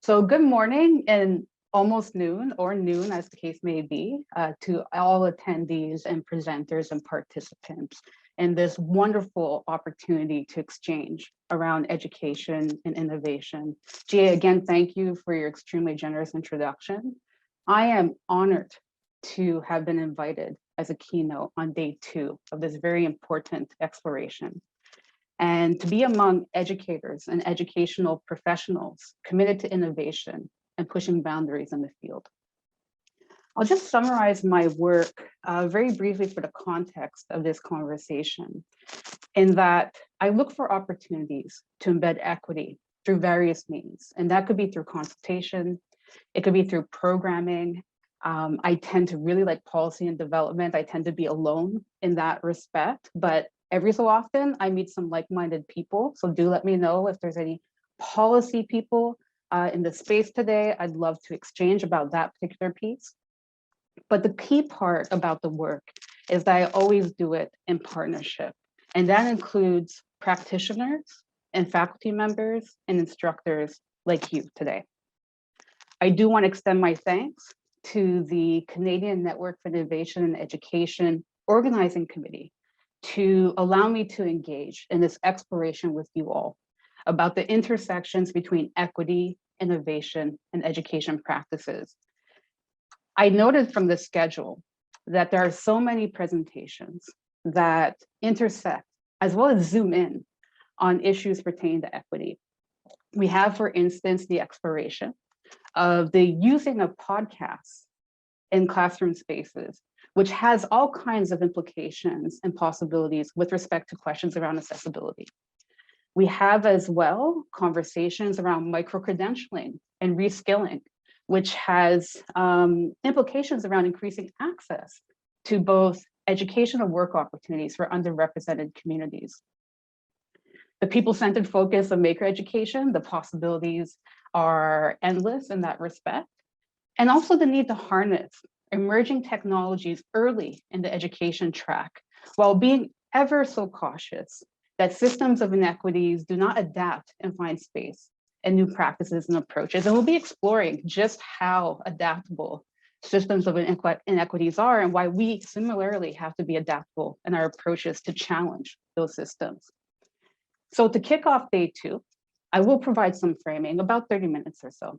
So good morning and almost noon or noon as the case may be to all attendees and presenters and participants in this wonderful opportunity to exchange around education and innovation. GA, again, thank you for your extremely generous introduction. I am honored to have been invited as a keynote on day 2 of this very important exploration, and to be among educators and educational professionals committed to innovation and pushing boundaries in the field. I'll just summarize my work very briefly for the context of this conversation, in that I look for opportunities to embed equity through various means, and that could be through consultation, it could be through programming. I tend to really like policy and development. I tend to be alone in that respect, but every so often I meet some like-minded people. So do let me know if there's any policy people in the space today. I'd love to exchange about that particular piece. But the key part about the work is that I always do it in partnership. And that includes practitioners and faculty members and instructors like you today. I do want to extend my thanks to the Canadian Network for Innovation and Education Organizing Committee to allow me to engage in this exploration with you all about the intersections between equity, innovation, and education practices. I noted from the schedule that there are so many presentations that intersect as well as zoom in on issues pertaining to equity. We have, for instance, the exploration of the using of podcasts in classroom spaces, which has all kinds of implications and possibilities with respect to questions around accessibility. We have as well conversations around micro-credentialing and reskilling, which has implications around increasing access to both educational work opportunities for underrepresented communities. The people-centered focus of maker education, the possibilities are endless in that respect, and also the need to harness emerging technologies early in the education track, while being ever so cautious that systems of inequities do not adapt and find space in new practices and approaches. And we'll be exploring just how adaptable systems of inequities are and why we similarly have to be adaptable in our approaches to challenge those systems. So to kick off day 2, I will provide some framing, about 30 minutes or so,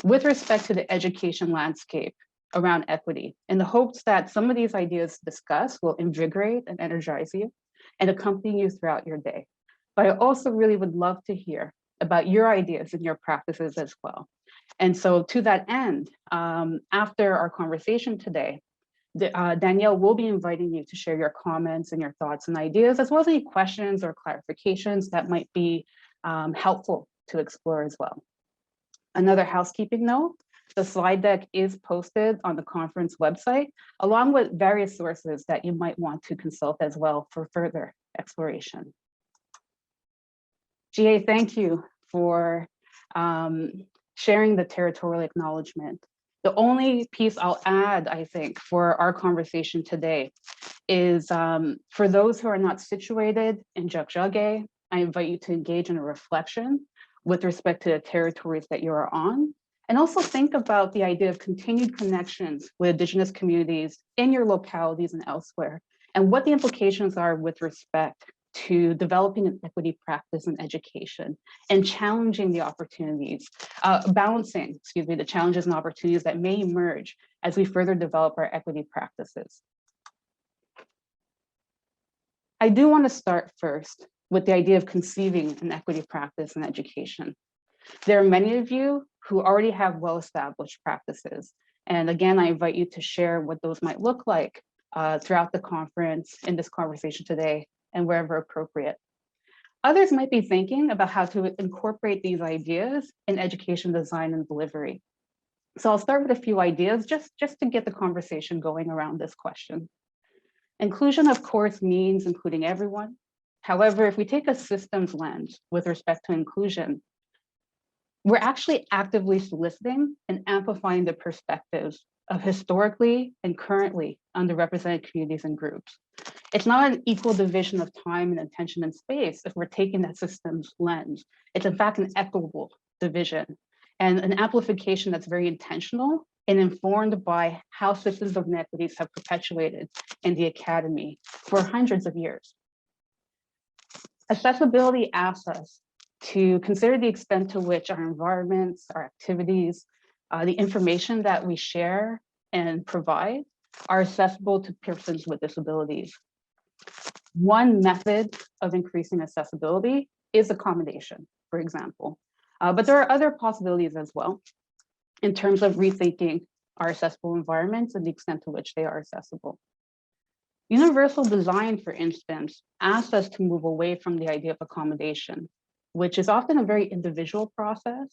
with respect to the education landscape around equity, in the hopes that some of these ideas discussed will invigorate and energize you and accompany you throughout your day. But I also really would love to hear about your ideas and your practices as well. And so to that end, after our conversation today, Danielle will be inviting you to share your comments and your thoughts and ideas, as well as any questions or clarifications that might be helpful to explore as well. Another housekeeping note, the slide deck is posted on the conference website, along with various sources that you might want to consult as well for further exploration. GA, thank you for sharing the territorial acknowledgement. The only piece I'll add, I think, for our conversation today is for those who are not situated in Jagjage, I invite you to engage in a reflection with respect to the territories that you are on, and also think about the idea of continued connections with Indigenous communities in your localities and elsewhere, and what the implications are with respect to developing an equity practice in education and challenging the opportunities, balancing, the challenges and opportunities that may emerge as we further develop our equity practices. I do want to start first with the idea of conceiving an equity practice in education. There are many of you who already have well-established practices. And again, I invite you to share what those might look like throughout the conference, in this conversation today, and wherever appropriate. Others might be thinking about how to incorporate these ideas in education design and delivery. So I'll start with a few ideas just to get the conversation going around this question. Inclusion, of course, means including everyone. However, if we take a systems lens with respect to inclusion, we're actually actively soliciting and amplifying the perspectives of historically and currently underrepresented communities and groups. It's not an equal division of time and attention and space if we're taking that systems lens. It's in fact an equitable division. and an amplification that's very intentional and informed by how systems of inequities have perpetuated in the academy for hundreds of years. Accessibility asks us to consider the extent to which our environments, our activities, the information that we share and provide are accessible to persons with disabilities. One method of increasing accessibility is accommodation, for example. But there are other possibilities as well in terms of rethinking our accessible environments and the extent to which they are accessible. Universal design, for instance, asks us to move away from the idea of accommodation, which is often a very individual process.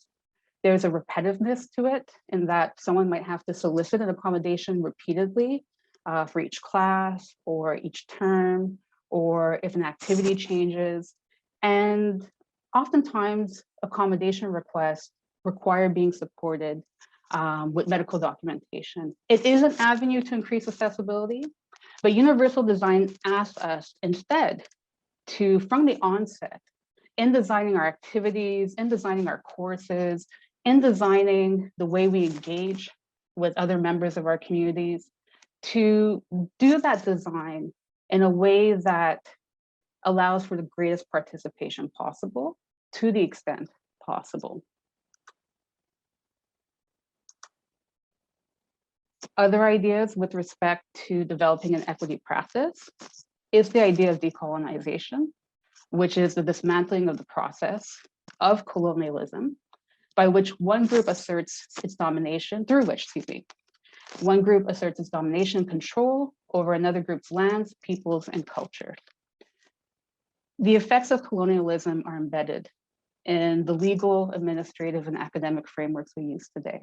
There's a repetitiveness to it in that someone might have to solicit an accommodation repeatedly for each class or each term, or if an activity changes. And oftentimes accommodation requests require being supported with medical documentation. It is an avenue to increase accessibility, but universal design asks us instead to, from the onset, in designing our activities, in designing our courses, in designing the way we engage with other members of our communities, to do that design in a way that allows for the greatest participation possible to the extent possible. Other ideas with respect to developing an equity practice is the idea of decolonization, which is the dismantling of the process of colonialism by which one group asserts its domination, one group asserts its domination and control over another group's lands, peoples, and culture. The effects of colonialism are embedded in the legal, administrative, and academic frameworks we use today.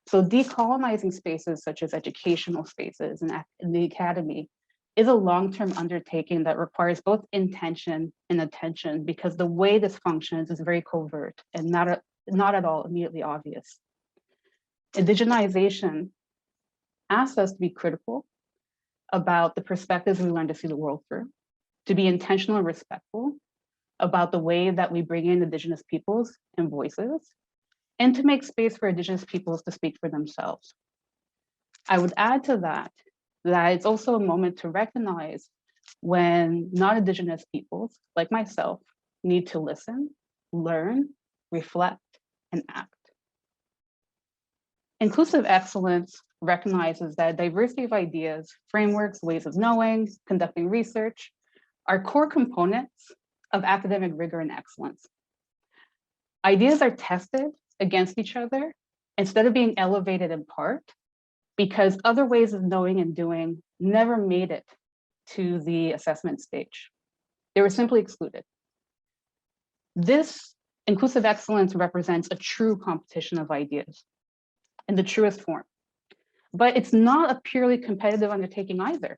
So decolonizing spaces such as educational spaces in the academy is a long-term undertaking that requires both intention and attention, because the way this functions is very covert and not at all immediately obvious. Indigenization asks us to be critical about the perspectives we learn to see the world through, to be intentional and respectful about the way that we bring in Indigenous peoples and voices, and to make space for Indigenous peoples to speak for themselves. I would add to that it's also a moment to recognize when non-Indigenous peoples, like myself, need to listen, learn, reflect, and act. Inclusive excellence recognizes that diversity of ideas, frameworks, ways of knowing, conducting research are core components of academic rigor and excellence. Ideas are tested against each other instead of being elevated in part because other ways of knowing and doing never made it to the assessment stage. They were simply excluded. This inclusive excellence represents a true competition of ideas in the truest form, but it's not a purely competitive undertaking either.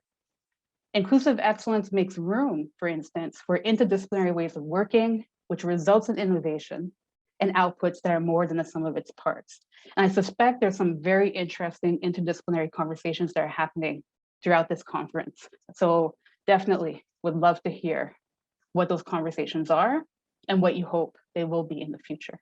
Inclusive excellence makes room, for instance, for interdisciplinary ways of working, which results in innovation and outputs that are more than the sum of its parts. And I suspect there's some very interesting interdisciplinary conversations that are happening throughout this conference. So definitely would love to hear what those conversations are and what you hope they will be in the future.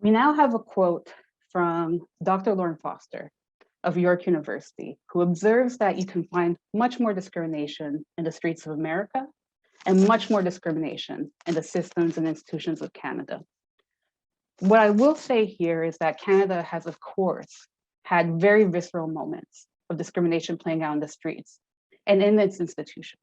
We now have a quote from Dr. Lauren Foster of York University, who observes that you can find much more discrimination in the streets of America and much more discrimination in the systems and institutions of Canada. What I will say here is that Canada has, of course, had very visceral moments of discrimination playing out in the streets and in its institutions.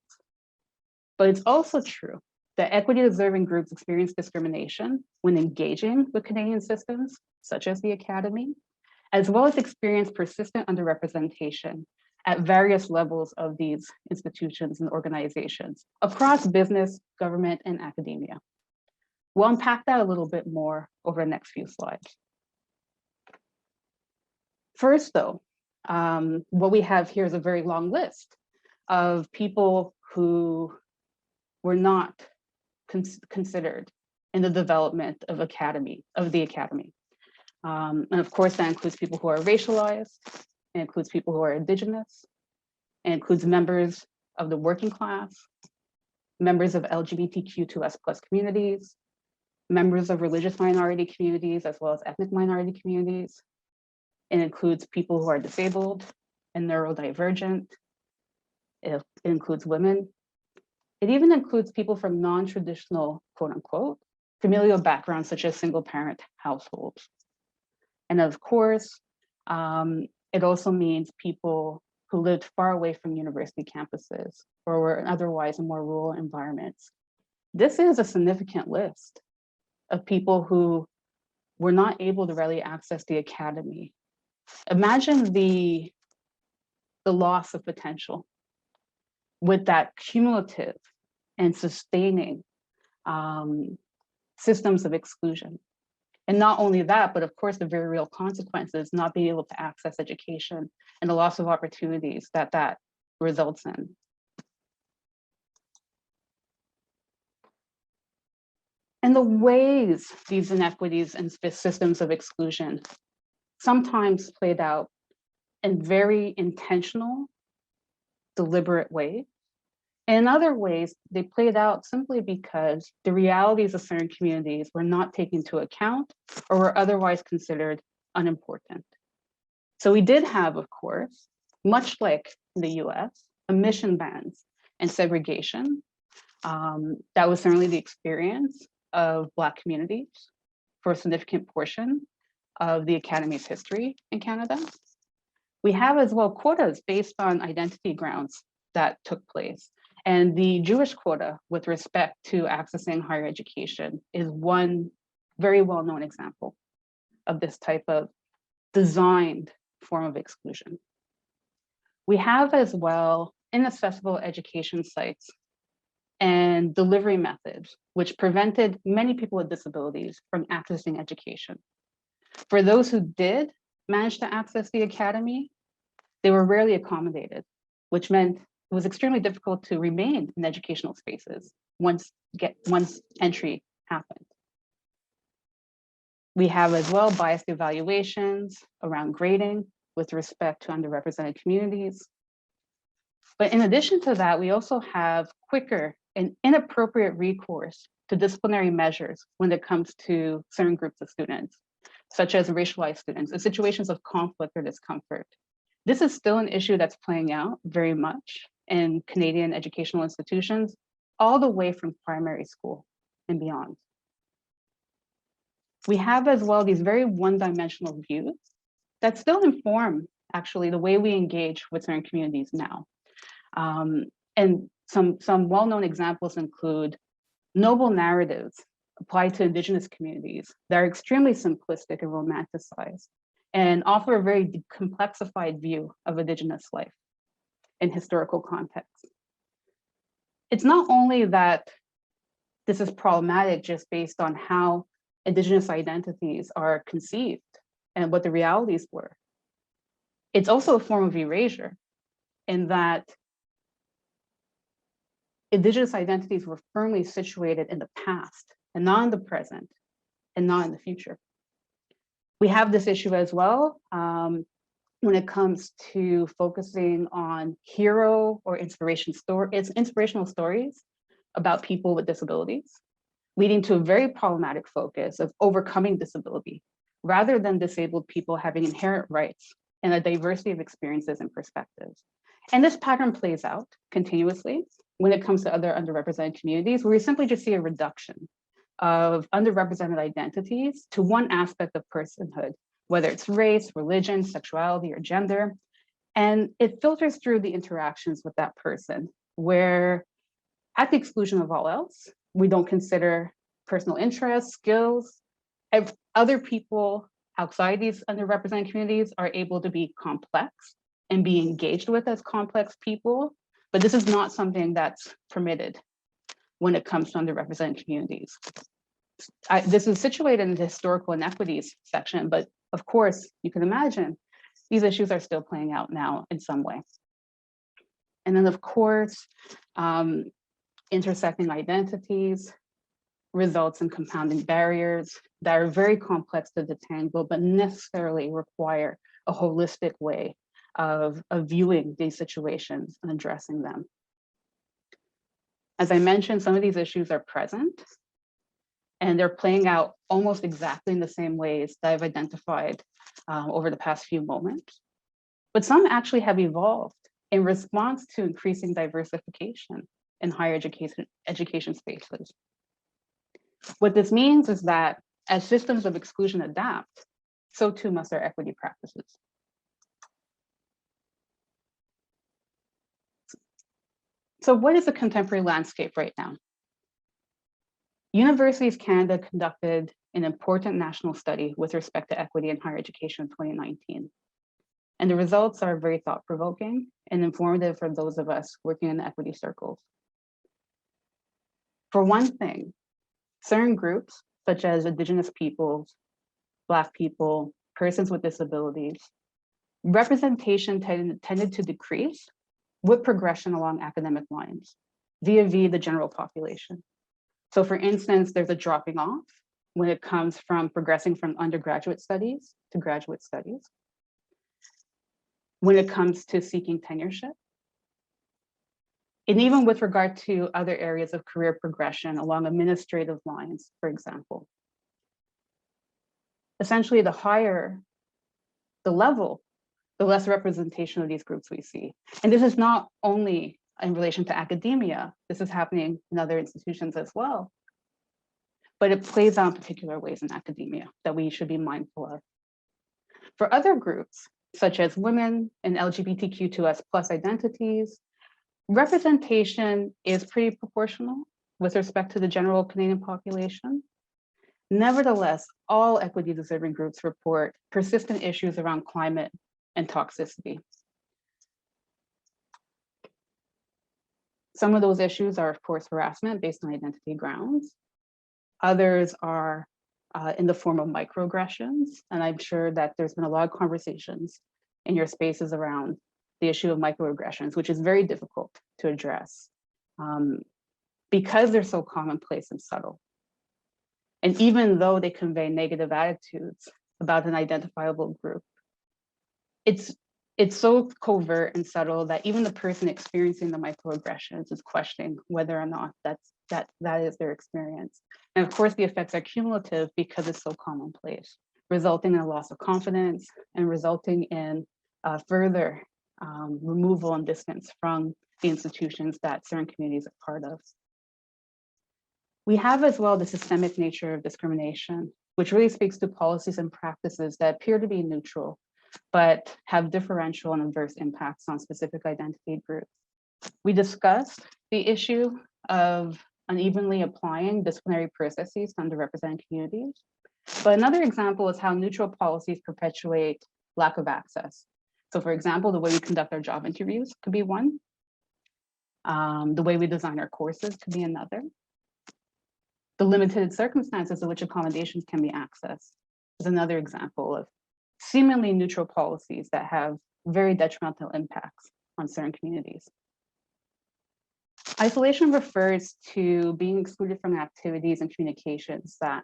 But it's also true that equity-deserving groups experience discrimination when engaging with Canadian systems, such as the Academy, as well as experience persistent underrepresentation at various levels of these institutions and organizations across business, government, and academia. We'll unpack that a little bit more over the next few slides. First, though, what we have here is a very long list of people who were not considered in the development of the Academy. And of course, that includes people who are racialized, it includes people who are Indigenous, it includes members of the working class, members of LGBTQ2S+ communities, members of religious minority communities, as well as ethnic minority communities. It includes people who are disabled and neurodivergent. It includes women. It even includes people from non-traditional, quote unquote, familial backgrounds such as single parent households. And of course, it also means people who lived far away from university campuses or were otherwise in more rural environments. This is a significant list of people who were not able to readily access the academy. Imagine the loss of potential with that cumulative and sustaining systems of exclusion. And not only that, but of course, the very real consequences, not being able to access education and the loss of opportunities that results in. And the ways these inequities and systems of exclusion sometimes played out in very intentional, deliberate ways. And in other ways, they played out simply because the realities of certain communities were not taken into account or were otherwise considered unimportant. So we did have, of course, much like in the US, emission bans and segregation. That was certainly the experience of Black communities for a significant portion of the Academy's history in Canada. We have as well quotas based on identity grounds that took place. And the Jewish quota with respect to accessing higher education is one very well-known example of this type of designed form of exclusion. We have as well inaccessible education sites and delivery methods, which prevented many people with disabilities from accessing education. For those who did manage to access the academy, they were rarely accommodated, which meant it was extremely difficult to remain in educational spaces once entry happened. We have as well biased evaluations around grading with respect to underrepresented communities. But in addition to that, we also have quicker and inappropriate recourse to disciplinary measures when it comes to certain groups of students, such as racialized students in situations of conflict or discomfort. This is still an issue that's playing out very much in Canadian educational institutions, all the way from primary school and beyond. We have as well these very one-dimensional views that still inform actually the way we engage with certain communities now. And some well-known examples include noble narratives applied to Indigenous communities that are extremely simplistic and romanticized and offer a very complexified view of Indigenous life in historical context. It's not only that this is problematic just based on how Indigenous identities are conceived and what the realities were. It's also a form of erasure in that Indigenous identities were firmly situated in the past and not in the present and not in the future. We have this issue as well when it comes to focusing on hero or inspirational stories about people with disabilities, leading to a very problematic focus of overcoming disability, rather than disabled people having inherent rights and a diversity of experiences and perspectives. And this pattern plays out continuously when it comes to other underrepresented communities, where we simply just see a reduction of underrepresented identities to one aspect of personhood, whether it's race, religion, sexuality, or gender. And it filters through the interactions with that person, where at the exclusion of all else, we don't consider personal interests, skills. If other people outside these underrepresented communities are able to be complex and be engaged with as complex people, but this is not something that's permitted when it comes to underrepresented communities. This is situated in the historical inequities section, but of course, you can imagine these issues are still playing out now in some way. And then of course, intersecting identities results in compounding barriers that are very complex to detangle, but necessarily require a holistic way of viewing these situations and addressing them. As I mentioned, some of these issues are present and they're playing out almost exactly in the same ways that I've identified over the past few moments. But some actually have evolved in response to increasing diversification in higher education spaces. What this means is that as systems of exclusion adapt, so too must our equity practices. So what is the contemporary landscape right now? Universities Canada conducted an important national study with respect to equity in higher education in 2019. And the results are very thought-provoking and informative for those of us working in equity circles. For one thing, certain groups, such as Indigenous peoples, Black people, persons with disabilities, representation tended to decrease with progression along academic lines, via the general population. So for instance, there's a dropping off when it comes from progressing from undergraduate studies to graduate studies. When it comes to seeking tenureship, and even with regard to other areas of career progression along administrative lines, for example. Essentially, the higher the level, the less representation of these groups we see. And this is not only in relation to academia, this is happening in other institutions as well. But it plays out in particular ways in academia that we should be mindful of. For other groups, such as women and LGBTQ2S+ identities, representation is pretty proportional with respect to the general Canadian population. Nevertheless, all equity deserving groups report persistent issues around climate and toxicity. Some of those issues are, of course, harassment based on identity grounds. Others are in the form of microaggressions. And I'm sure that there's been a lot of conversations in your spaces around the issue of microaggressions, which is very difficult to address because they're so commonplace and subtle. And even though they convey negative attitudes about an identifiable group, it's so covert and subtle that even the person experiencing the microaggressions is questioning whether or not that is their experience. And of course, the effects are cumulative because it's so commonplace, resulting in a loss of confidence and resulting in further removal and distance from the institutions that certain communities are part of. We have as well the systemic nature of discrimination, which really speaks to policies and practices that appear to be neutral, but have differential and adverse impacts on specific identity groups. We discussed the issue of unevenly applying disciplinary processes to underrepresented communities. But another example is how neutral policies perpetuate lack of access. So for example, the way we conduct our job interviews could be one. The way we design our courses could be another. The limited circumstances in which accommodations can be accessed is another example of seemingly neutral policies that have very detrimental impacts on certain communities. Isolation refers to being excluded from activities and communications that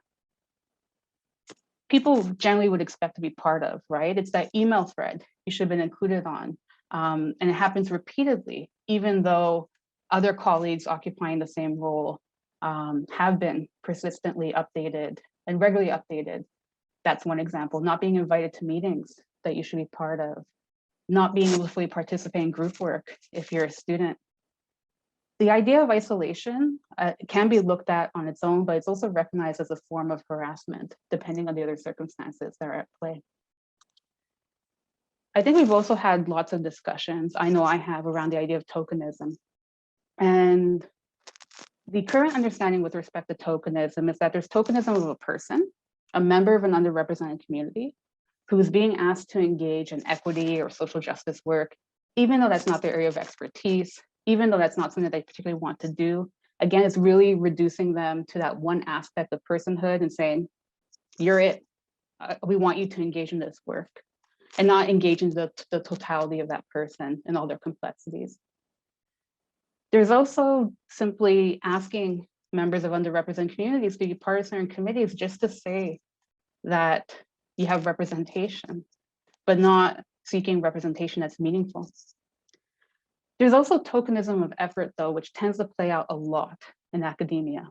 people generally would expect to be part of, right? It's that email thread you should have been included on. And it happens repeatedly, even though other colleagues occupying the same role have been persistently updated and regularly updated. That's one example. Not being invited to meetings that you should be part of. Not being able to fully participate in group work if you're a student. The idea of isolation can be looked at on its own, but it's also recognized as a form of harassment, depending on the other circumstances that are at play. I think we've also had lots of discussions, I know I have, around the idea of tokenism. And the current understanding with respect to tokenism is that there's tokenism of a person, a member of an underrepresented community, who is being asked to engage in equity or social justice work, even though that's not their area of expertise, even though that's not something that they particularly want to do. Again, it's really reducing them to that one aspect of personhood and saying, you're it, we want you to engage in this work, and not engage in the totality of that person and all their complexities. There's also simply asking members of underrepresented communities to be part of certain committees just to say that you have representation, but not seeking representation that's meaningful. There's also tokenism of effort, though, which tends to play out a lot in academia.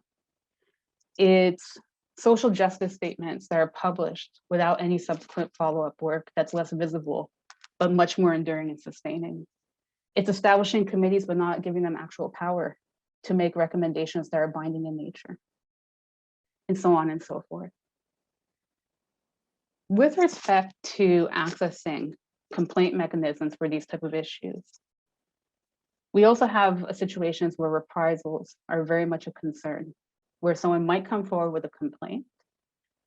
It's social justice statements that are published without any subsequent follow-up work that's less visible, but much more enduring and sustaining. It's establishing committees, but not giving them actual power to make recommendations that are binding in nature, and so on and so forth. With respect to accessing complaint mechanisms for these type of issues, we also have situations where reprisals are very much a concern, where someone might come forward with a complaint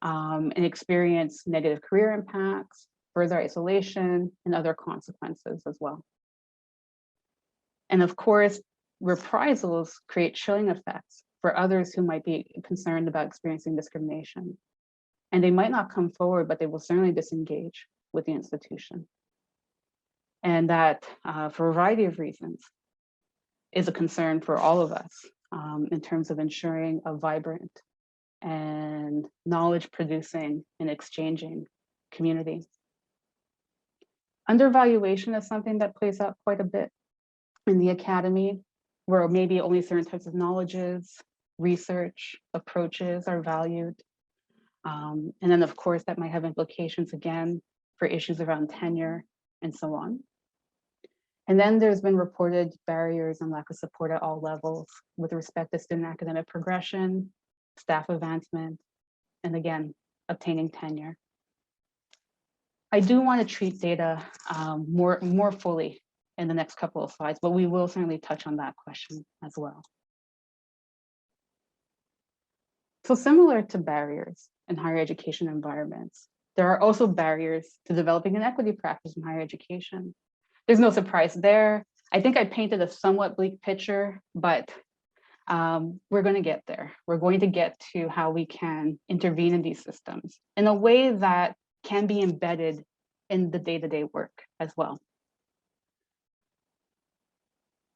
and experience negative career impacts, further isolation, and other consequences as well. And of course, reprisals create chilling effects for others who might be concerned about experiencing discrimination. And they might not come forward, but they will certainly disengage with the institution. And that, for a variety of reasons, is a concern for all of us in terms of ensuring a vibrant and knowledge-producing and exchanging community. Undervaluation is something that plays out quite a bit in the academy, where maybe only certain types of knowledges, research, approaches are valued. And then, of course, that might have implications, again, for issues around tenure and so on. And then there's been reported barriers and lack of support at all levels with respect to student academic progression, staff advancement, and again, obtaining tenure. I do want to treat data more fully in the next couple of slides, but we will certainly touch on that question as well. So similar to barriers in higher education environments, there are also barriers to developing an equity practice in higher education. There's no surprise there. I think I painted a somewhat bleak picture, but we're going to get there. We're going to get to how we can intervene in these systems in a way that can be embedded in the day-to-day work as well.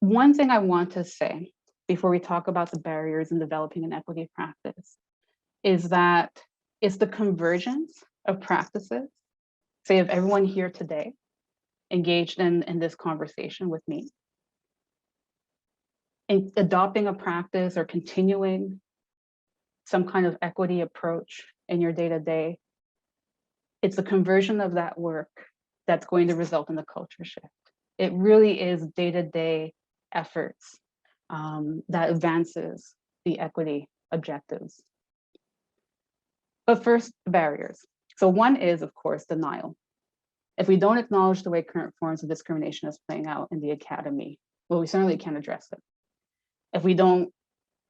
One thing I want to say before we talk about the barriers in developing an equity practice is that it's the convergence of practices, say of everyone here today, engaged in this conversation with me, in adopting a practice or continuing some kind of equity approach in your day-to-day. It's the conversion of that work that's going to result in the culture shift. It really is day-to-day efforts that advances the equity objectives. But first, the barriers. So one is, of course, denial. If we don't acknowledge the way current forms of discrimination is playing out in the academy, well, we certainly can't address it. If we don't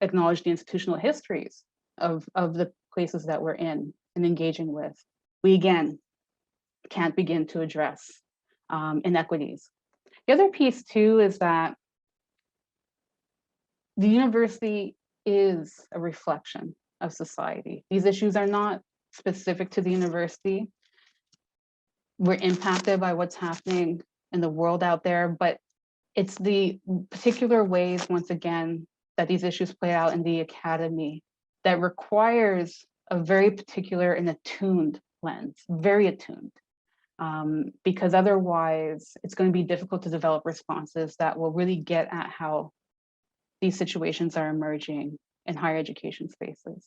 acknowledge the institutional histories of the places that we're in and engaging with, we again can't begin to address inequities. The other piece too is that the university is a reflection of society. These issues are not specific to the university. We're impacted by what's happening in the world out there, but it's the particular ways, once again, that these issues play out in the academy that requires a very particular and attuned lens, very attuned, because otherwise it's going to be difficult to develop responses that will really get at how these situations are emerging in higher education spaces.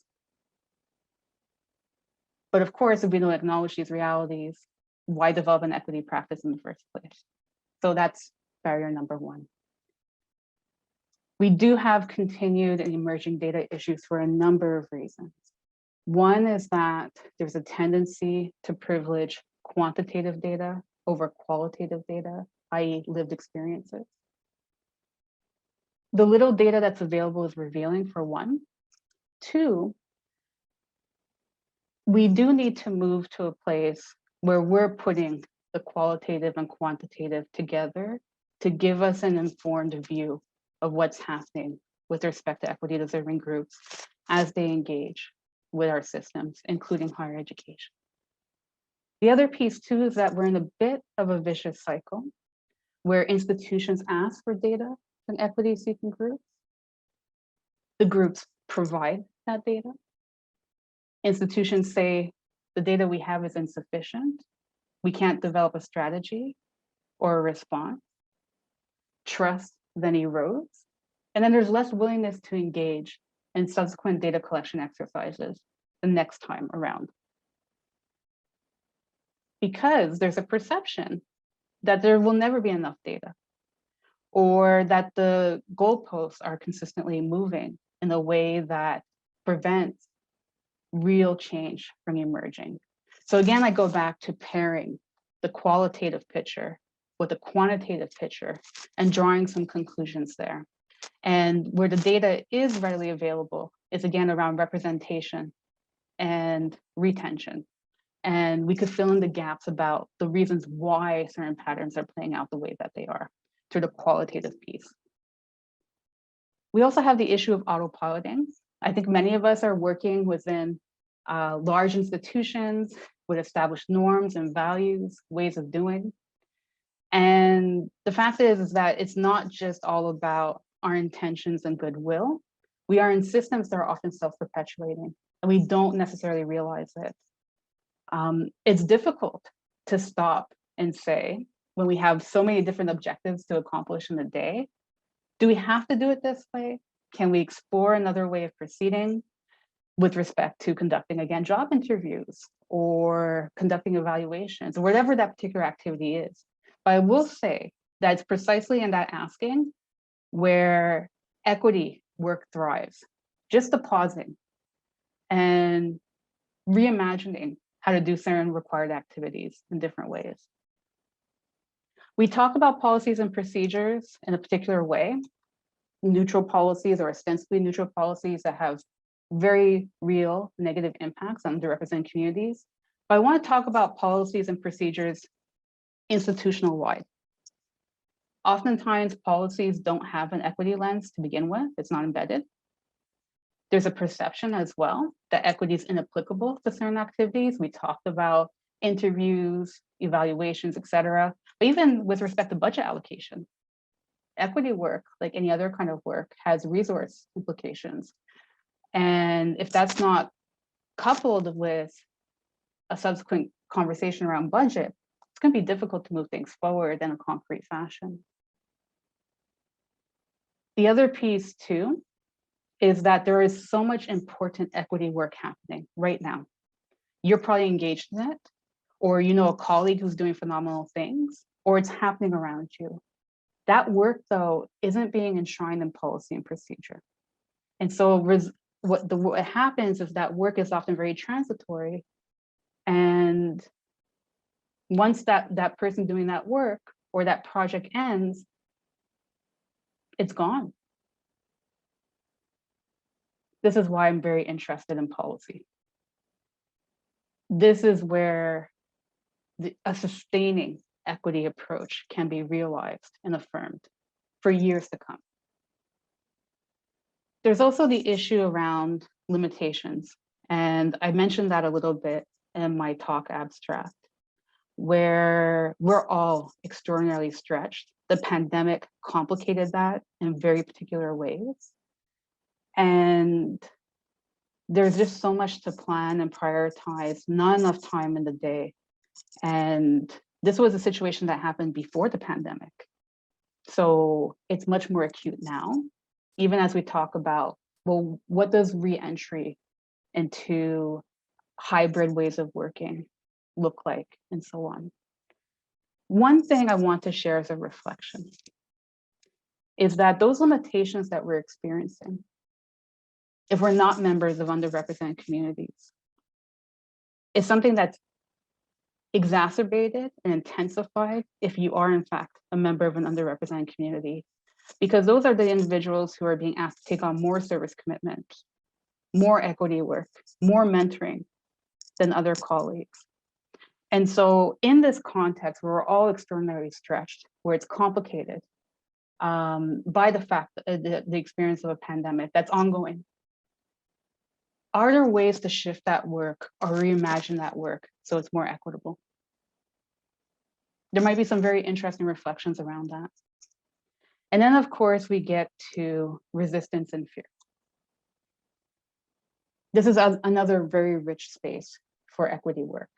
But of course, if we don't acknowledge these realities, why develop an equity practice in the first place? So that's barrier number one. We do have continued and emerging data issues for a number of reasons. One is that there's a tendency to privilege quantitative data over qualitative data, i.e. lived experiences. The little data that's available is revealing, for one. Two, we do need to move to a place where we're putting the qualitative and quantitative together to give us an informed view of what's happening with respect to equity deserving groups as they engage with our systems, including higher education. The other piece too is that we're in a bit of a vicious cycle where institutions ask for data from equity seeking groups. The groups provide that data. Institutions say the data we have is insufficient. We can't develop a strategy or a response. Trust then erodes. And then there's less willingness to engage in subsequent data collection exercises the next time around. Because there's a perception that there will never be enough data, or that the goalposts are consistently moving in a way that prevents real change from emerging. So again, I go back to pairing the qualitative picture with the quantitative picture and drawing some conclusions there. And where the data is readily available is again around representation and retention. And we could fill in the gaps about the reasons why certain patterns are playing out the way that they are through the qualitative piece. We also have the issue of autopiloting. I think many of us are working within large institutions with established norms and values, ways of doing. And the fact is that it's not just all about our intentions and goodwill. We are in systems that are often self-perpetuating, and we don't necessarily realize it. It's difficult to stop and say, when we have so many different objectives to accomplish in a day, do we have to do it this way? Can we explore another way of proceeding with respect to conducting, again, job interviews or conducting evaluations, or whatever that particular activity is? But I will say that it's precisely in that asking where equity work thrives. Just the pausing and reimagining how to do certain required activities in different ways. We talk about policies and procedures in a particular way, neutral policies or ostensibly neutral policies that have very real negative impacts on underrepresented communities. But I want to talk about policies and procedures institutional wide. Oftentimes policies don't have an equity lens to begin with, it's not embedded. There's a perception as well that equity is inapplicable to certain activities. We talked about interviews, evaluations, et cetera. But even with respect to budget allocation, equity work, like any other kind of work, has resource implications. And if that's not coupled with a subsequent conversation around budget, it's going to be difficult to move things forward in a concrete fashion. The other piece too is that there is so much important equity work happening right now. You're probably engaged in it, or you know a colleague who's doing phenomenal things, or it's happening around you. That work, though, isn't being enshrined in policy and procedure. And so what happens is that work is often very transitory. And once that person doing that work or that project ends, it's gone. This is why I'm very interested in policy. This is where a sustaining equity approach can be realized and affirmed for years to come. There's also the issue around limitations. And I mentioned that a little bit in my talk abstract, where we're all extraordinarily stretched. The pandemic complicated that in very particular ways. And there's just so much to plan and prioritize, not enough time in the day. And this was a situation that happened before the pandemic. So it's much more acute now, even as we talk about, well, what does re-entry into hybrid ways of working look like, and so on. One thing I want to share as a reflection is that those limitations that we're experiencing, if we're not members of underrepresented communities, is something that's exacerbated and intensified if you are in fact a member of an underrepresented community, because those are the individuals who are being asked to take on more service commitments, more equity work, more mentoring than other colleagues. And so in this context, where we're all extraordinarily stretched, where it's complicated by the fact that the experience of a pandemic that's ongoing, are there ways to shift that work or reimagine that work so it's more equitable? There might be some very interesting reflections around that. And then, of course, we get to resistance and fear. This is another very rich space for equity work.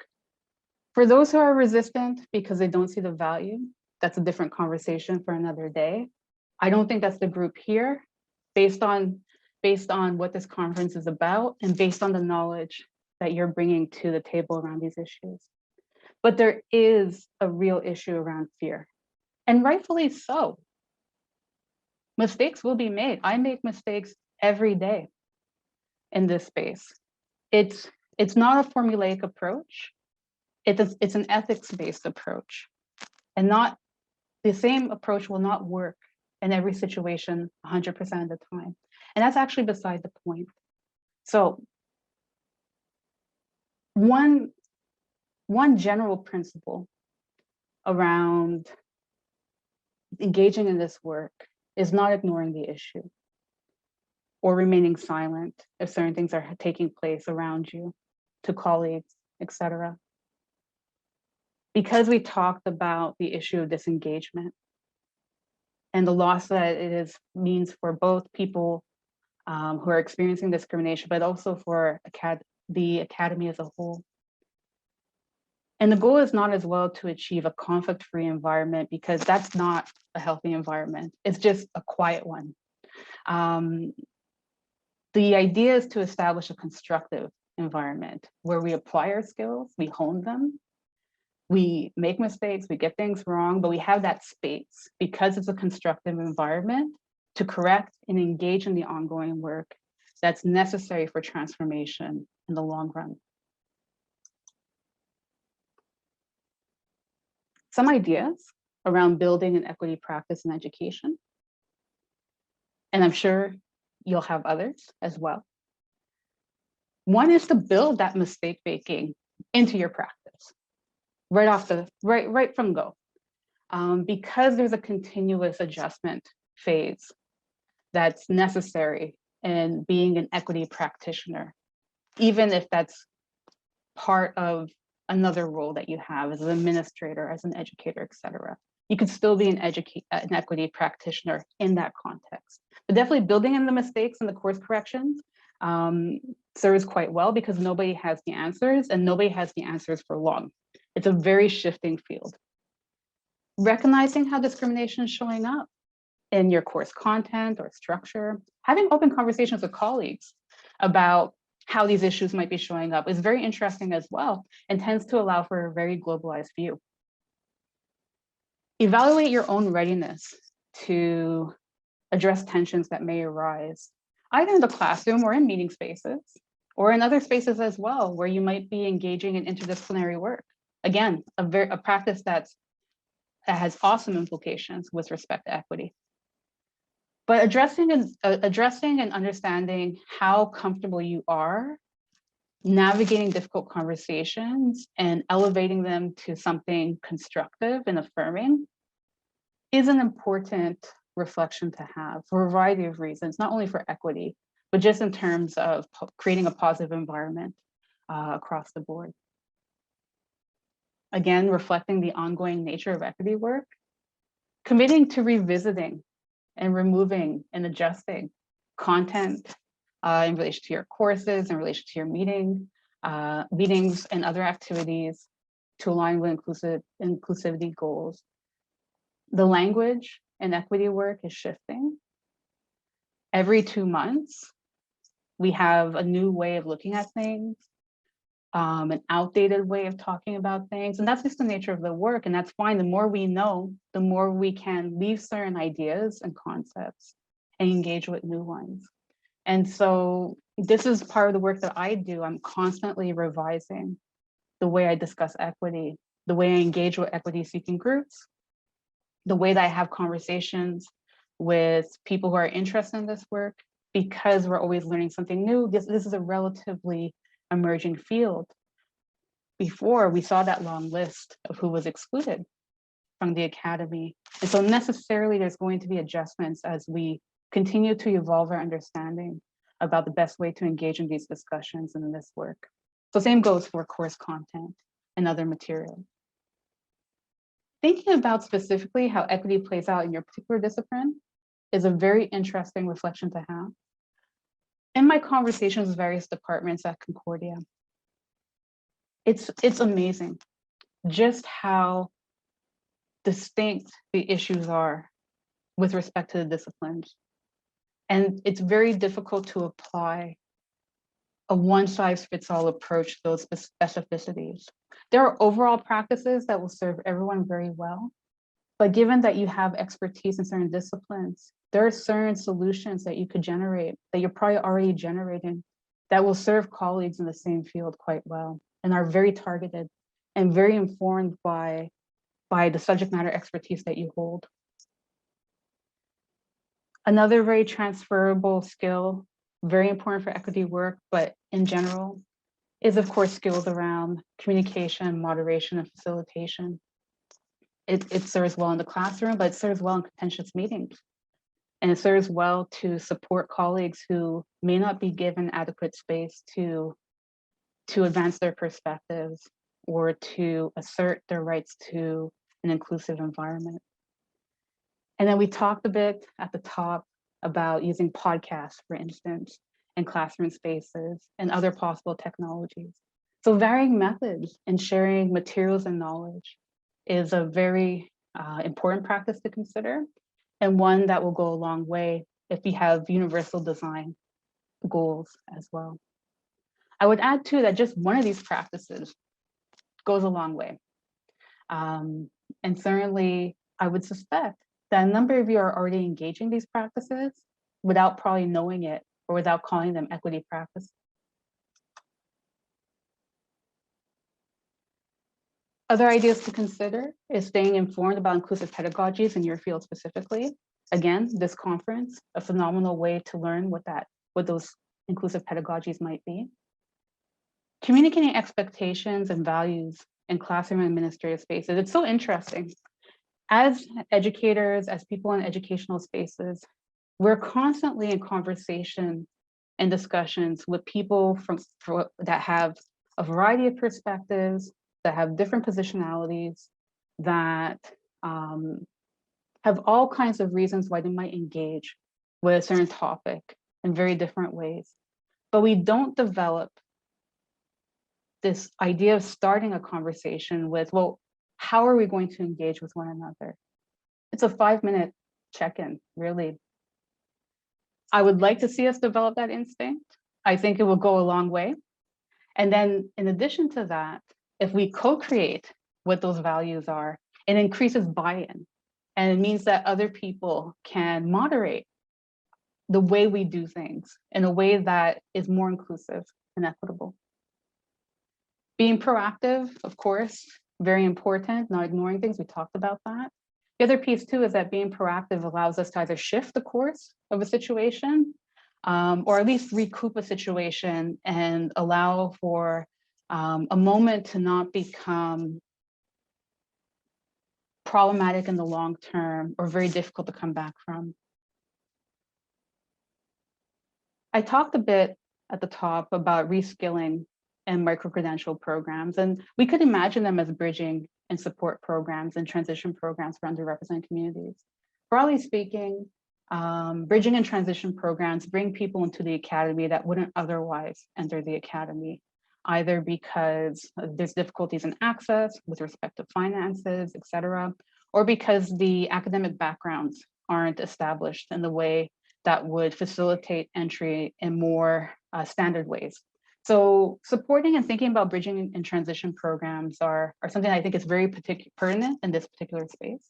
For those who are resistant because they don't see the value, that's a different conversation for another day. I don't think that's the group here, based on what this conference is about and based on the knowledge that you're bringing to the table around these issues. But there is a real issue around fear, and rightfully so. Mistakes will be made. I make mistakes every day in this space. It's not a formulaic approach. It's an ethics-based approach, and not the same approach will not work in every situation 100% of the time. And that's actually beside the point. So one general principle around engaging in this work is not ignoring the issue or remaining silent if certain things are taking place around you, to colleagues, etc. Because we talked about the issue of disengagement and the loss that it means for both people who are experiencing discrimination, but also for the academy as a whole. And the goal is not as well to achieve a conflict-free environment, because that's not a healthy environment. It's just a quiet one. The idea is to establish a constructive environment where we apply our skills, we hone them, we make mistakes, we get things wrong, but we have that space, because it's a constructive environment, to correct and engage in the ongoing work that's necessary for transformation in the long run. Some ideas around building an equity practice in education, and I'm sure you'll have others as well. One is to build that mistake making into your practice right from go, because there's a continuous adjustment phase that's necessary in being an equity practitioner, even if that's part of another role that you have as an administrator, as an educator, etc. You could still be an equity practitioner in that context. But definitely building in the mistakes and the course corrections serves quite well, because nobody has the answers, and nobody has the answers for long. It's a very shifting field. Recognizing how discrimination is showing up in your course content or structure, having open conversations with colleagues about how these issues might be showing up is very interesting as well, and tends to allow for a very globalized view. Evaluate your own readiness to address tensions that may arise, either in the classroom or in meeting spaces, or in other spaces as well, where you might be engaging in interdisciplinary work. Again, a practice that has awesome implications with respect to equity. But addressing and understanding how comfortable you are navigating difficult conversations and elevating them to something constructive and affirming is an important reflection to have for a variety of reasons, not only for equity, but just in terms of creating a positive environment across the board. Again, reflecting the ongoing nature of equity work, committing to revisiting and removing and adjusting content in relation to your courses, in relation to your meetings and other activities to align with inclusivity goals. The language in equity work is shifting. Every 2 months, we have a new way of looking at things, an outdated way of talking about things. And that's just the nature of the work. And that's fine. The more we know, the more we can leave certain ideas and concepts and engage with new ones. And so this is part of the work that I do. I'm constantly revising the way I discuss equity, the way I engage with equity seeking groups, the way that I have conversations with people who are interested in this work, because we're always learning something new. This is a relatively emerging field. Before, we saw that long list of who was excluded from the academy. And so necessarily there's going to be adjustments as we continue to evolve our understanding about the best way to engage in these discussions and in this work. So same goes for course content and other materials. Thinking about specifically how equity plays out in your particular discipline is a very interesting reflection to have. In my conversations with various departments at Concordia, it's amazing just how distinct the issues are with respect to the disciplines. And it's very difficult to apply a one-size-fits-all approach to those specificities. There are overall practices that will serve everyone very well, but given that you have expertise in certain disciplines, there are certain solutions that you could generate, that you're probably already generating, that will serve colleagues in the same field quite well and are very targeted and very informed by the subject matter expertise that you hold. Another very transferable skill, very important for equity work, but in general, is of course skills around communication, moderation, and facilitation. It serves well in the classroom, but it serves well in contentious meetings. And it serves well to support colleagues who may not be given adequate space to advance their perspectives or to assert their rights to an inclusive environment. And then we talked a bit at the top about using podcasts, for instance, in classroom spaces and other possible technologies. So varying methods in sharing materials and knowledge is a very important practice to consider, and one that will go a long way if we have universal design goals as well. I would add too that just one of these practices goes a long way. And certainly I would suspect that a number of you are already engaging these practices without probably knowing it or without calling them equity practices. Other ideas to consider is staying informed about inclusive pedagogies in your field specifically. Again, this conference, a phenomenal way to learn what those inclusive pedagogies might be. Communicating expectations and values in classroom and administrative spaces. It's so interesting. As educators, as people in educational spaces, we're constantly in conversation and discussions with people that have a variety of perspectives, that have different positionalities, that have all kinds of reasons why they might engage with a certain topic in very different ways. But we don't develop this idea of starting a conversation with, well, how are we going to engage with one another? It's a 5-minute check-in, really. I would like to see us develop that instinct. I think it will go a long way. And then in addition to that, if we co-create what those values are, it increases buy-in. And it means that other people can moderate the way we do things in a way that is more inclusive and equitable. Being proactive, of course, very important, not ignoring things, we talked about that. The other piece too is that being proactive allows us to either shift the course of a situation or at least recoup a situation and allow for a moment to not become problematic in the long term or very difficult to come back from. I talked a bit at the top about reskilling and micro-credential programs, and we could imagine them as bridging and support programs and transition programs for underrepresented communities. Broadly speaking, bridging and transition programs bring people into the academy that wouldn't otherwise enter the academy, either because there's difficulties in access with respect to finances, et cetera, or because the academic backgrounds aren't established in the way that would facilitate entry in more standard ways. So supporting and thinking about bridging and transition programs are something I think is very pertinent in this particular space.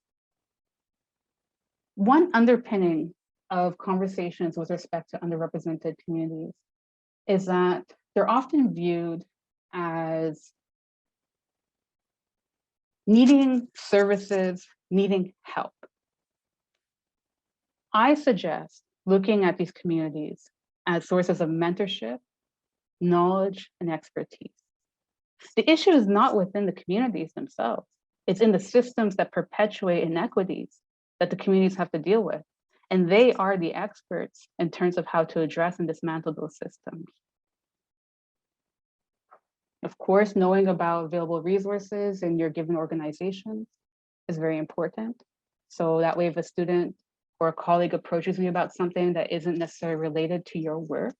One underpinning of conversations with respect to underrepresented communities is that they're often viewed as needing services, needing help. I suggest looking at these communities as sources of mentorship, knowledge, and expertise. The issue is not within the communities themselves. It's in the systems that perpetuate inequities that the communities have to deal with. And they are the experts in terms of how to address and dismantle those systems. Of course, knowing about available resources in your given organization is very important. So that way, if a student or a colleague approaches you about something that isn't necessarily related to your work,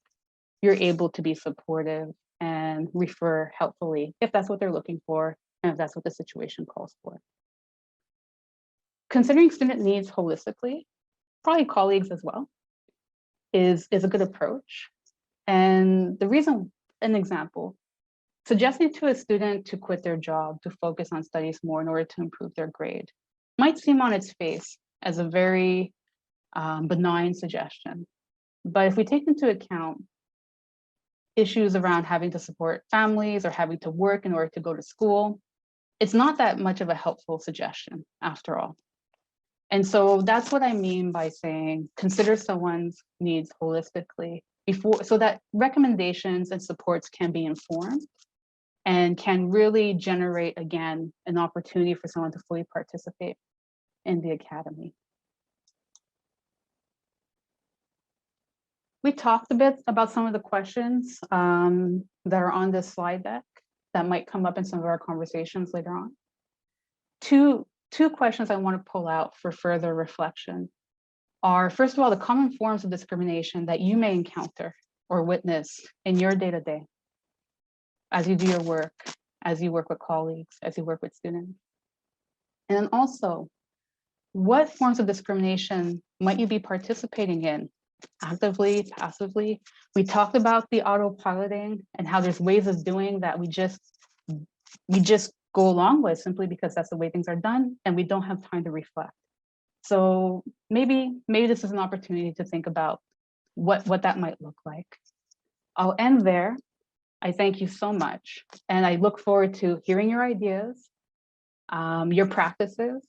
you're able to be supportive and refer helpfully if that's what they're looking for and if that's what the situation calls for. Considering student needs holistically probably colleagues as well, is a good approach. And the reason, an example, suggesting to a student to quit their job to focus on studies more in order to improve their grade might seem on its face as a very benign suggestion. But if we take into account issues around having to support families or having to work in order to go to school, it's not that much of a helpful suggestion after all. And so that's what I mean by saying, consider someone's needs holistically before, so that recommendations and supports can be informed and can really generate, again, an opportunity for someone to fully participate in the academy. We talked a bit about some of the questions that are on this slide deck that might come up in some of our conversations later on. Two questions I want to pull out for further reflection are, first of all, the common forms of discrimination that you may encounter or witness in your day-to-day as you do your work, as you work with colleagues, as you work with students. And then also, what forms of discrimination might you be participating in, actively, passively? We talked about the autopiloting and how there's ways of doing that we just go along with simply because that's the way things are done and we don't have time to reflect. So maybe this is an opportunity to think about what that might look like. I'll end there. I thank you so much. And I look forward to hearing your ideas, your practices,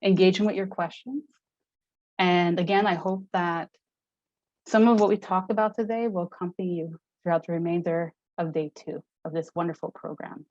engaging with your questions. And again, I hope that some of what we talked about today will accompany you throughout the remainder of day 2 of this wonderful program.